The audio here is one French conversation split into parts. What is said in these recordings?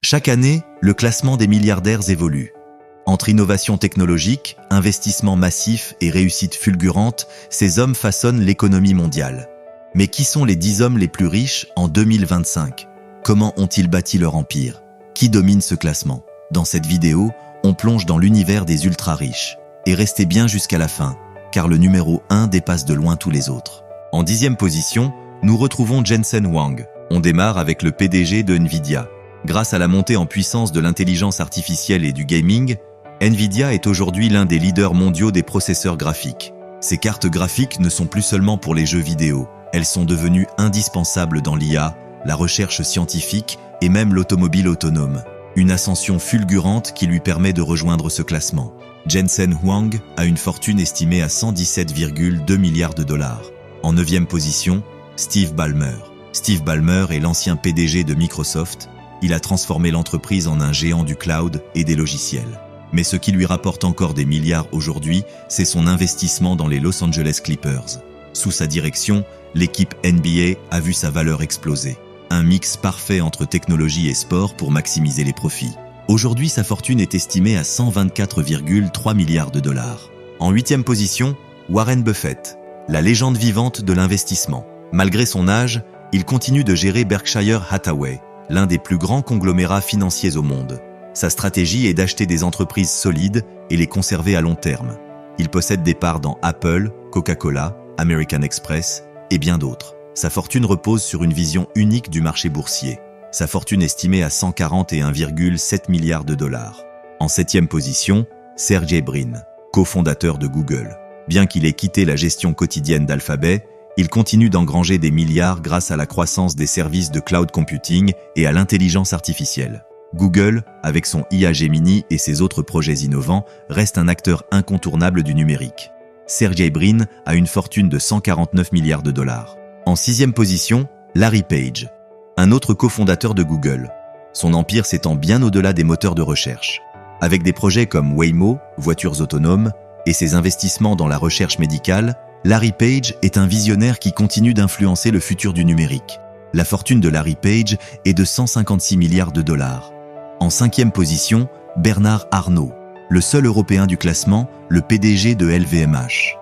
Chaque année, le classement des milliardaires évolue. Entre innovation technologique, investissement massif et réussite fulgurante, ces hommes façonnent l'économie mondiale. Mais qui sont les 10 hommes les plus riches en 2025 ? Comment ont-ils bâti leur empire ? Qui domine ce classement ? Dans cette vidéo, on plonge dans l'univers des ultra-riches. Et restez bien jusqu'à la fin, car le numéro 1 dépasse de loin tous les autres. En 10e position, nous retrouvons Jensen Huang. On démarre avec le PDG de Nvidia. Grâce à la montée en puissance de l'intelligence artificielle et du gaming, Nvidia est aujourd'hui l'un des leaders mondiaux des processeurs graphiques. Ces cartes graphiques ne sont plus seulement pour les jeux vidéo, elles sont devenues indispensables dans l'IA, la recherche scientifique et même l'automobile autonome. Une ascension fulgurante qui lui permet de rejoindre ce classement. Jensen Huang a une fortune estimée à 117,2 milliards de dollars. En 9e position, Steve Ballmer. Steve Ballmer est l'ancien PDG de Microsoft. Il a transformé l'entreprise en un géant du cloud et des logiciels. Mais ce qui lui rapporte encore des milliards aujourd'hui, c'est son investissement dans les Los Angeles Clippers. Sous sa direction, l'équipe NBA a vu sa valeur exploser. Un mix parfait entre technologie et sport pour maximiser les profits. Aujourd'hui, sa fortune est estimée à 124,3 milliards de dollars. En 8e position, Warren Buffett, la légende vivante de l'investissement. Malgré son âge, il continue de gérer Berkshire Hathaway, l'un des plus grands conglomérats financiers au monde. Sa stratégie est d'acheter des entreprises solides et les conserver à long terme. Il possède des parts dans Apple, Coca-Cola, American Express et bien d'autres. Sa fortune repose sur une vision unique du marché boursier. Sa fortune estimée à 141,7 milliards de dollars. En 7e position, Sergey Brin, cofondateur de Google. Bien qu'il ait quitté la gestion quotidienne d'Alphabet, il continue d'engranger des milliards grâce à la croissance des services de cloud computing et à l'intelligence artificielle. Google, avec son IA Gemini et ses autres projets innovants, reste un acteur incontournable du numérique. Sergey Brin a une fortune de 149 milliards de dollars. En 6e position, Larry Page, un autre cofondateur de Google. Son empire s'étend bien au-delà des moteurs de recherche. Avec des projets comme Waymo, voitures autonomes, et ses investissements dans la recherche médicale, Larry Page est un visionnaire qui continue d'influencer le futur du numérique. La fortune de Larry Page est de 156 milliards de dollars. En 5e position, Bernard Arnault, le seul Européen du classement, le PDG de LVMH.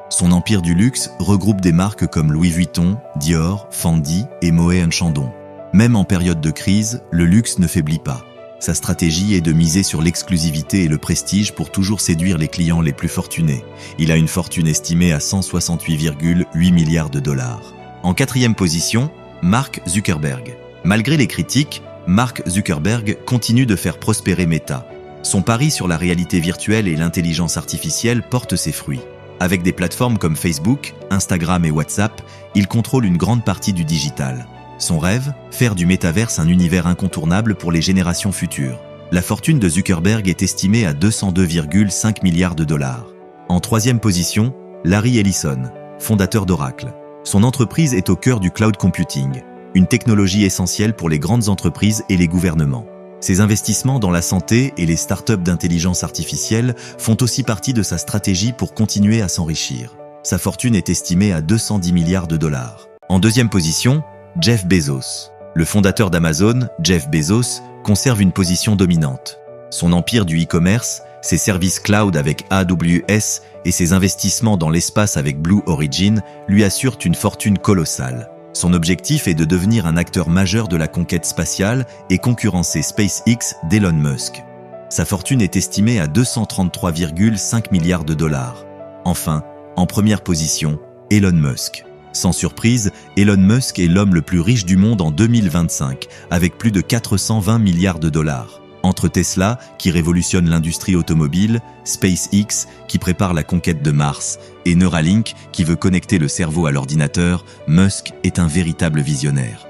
Son empire du luxe regroupe des marques comme Louis Vuitton, Dior, Fendi et Moët & Chandon. Même en période de crise, le luxe ne faiblit pas. Sa stratégie est de miser sur l'exclusivité et le prestige pour toujours séduire les clients les plus fortunés. Il a une fortune estimée à 168,8 milliards de dollars. En 4e position, Mark Zuckerberg. Malgré les critiques, Mark Zuckerberg continue de faire prospérer Meta. Son pari sur la réalité virtuelle et l'intelligence artificielle porte ses fruits. Avec des plateformes comme Facebook, Instagram et WhatsApp, il contrôle une grande partie du digital. Son rêve, faire du métaverse un univers incontournable pour les générations futures. La fortune de Zuckerberg est estimée à 202,5 milliards de dollars. En 3e position, Larry Ellison, fondateur d'Oracle. Son entreprise est au cœur du cloud computing, une technologie essentielle pour les grandes entreprises et les gouvernements. Ses investissements dans la santé et les startups d'intelligence artificielle font aussi partie de sa stratégie pour continuer à s'enrichir. Sa fortune est estimée à 210 milliards de dollars. En 2e position, Jeff Bezos. Le fondateur d'Amazon, Jeff Bezos, conserve une position dominante. Son empire du e-commerce, ses services cloud avec AWS et ses investissements dans l'espace avec Blue Origin lui assurent une fortune colossale. Son objectif est de devenir un acteur majeur de la conquête spatiale et concurrencer SpaceX d'Elon Musk. Sa fortune est estimée à 233,5 milliards de dollars. Enfin, en première position, Elon Musk. Sans surprise, Elon Musk est l'homme le plus riche du monde en 2025, avec plus de 420 milliards de dollars. Entre Tesla, qui révolutionne l'industrie automobile, SpaceX, qui prépare la conquête de Mars, et Neuralink, qui veut connecter le cerveau à l'ordinateur, Musk est un véritable visionnaire.